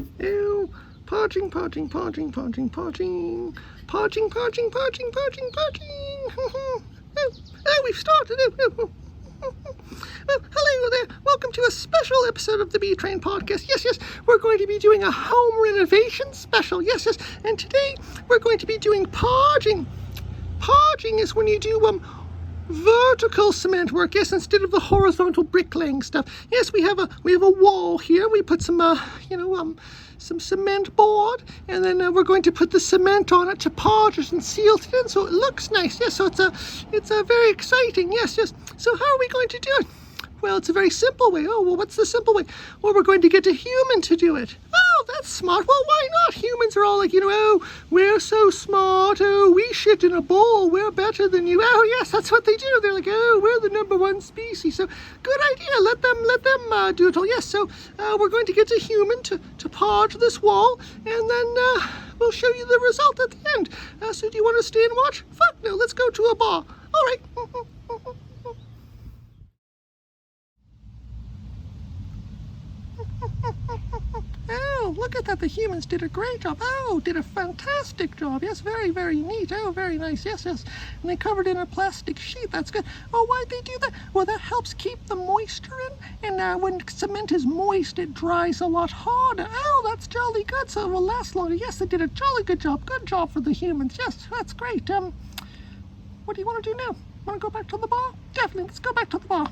Oh, parging, parging, parging, parging, parging. Parging, parging, parging, parging, parging. We've started. Well, hello there. Welcome to a special episode of the btrain podcast. Yes, we're going to be doing a home renovation special. Yes. And today we're going to be doing parging. Parging is when you do vertical cement work, yes, instead of the horizontal bricklaying stuff. Yes, we have a wall here. We put some some cement board, and then we're going to put the cement on it to parge it and seal it in so it looks nice. Yes, so it's a very exciting. Yes. So how are we going to do it? Well, it's a very simple way. Oh, well, what's the simple way? Well, we're going to get a human to do it. Oh, that's smart. Well, why not? Humans are all like, oh, we're so smart. Oh, we shit in a bowl. We're better than you. Oh, yes, that's what they do. They're like, oh, we're the #1 species. So good idea. Let them do it all. Yes, so we're going to get a human to parge this wall, and then we'll show you the result at the end. So do you want to stay and watch? Fuck no, let's go to a bar. All right. Oh, look at that. The humans did a great job. Oh, did a fantastic job. Yes, very, very neat. Oh, very nice. Yes. And they covered in a plastic sheet. That's good. Oh, why'd they do that? Well, that helps keep the moisture in. And when cement is moist, it dries a lot harder. Oh, that's jolly good. So it will last longer. Yes, they did a jolly good job. Good job for the humans. Yes, that's great. What do you want to do now? Want to go back to the bar? Definitely. Let's go back to the bar.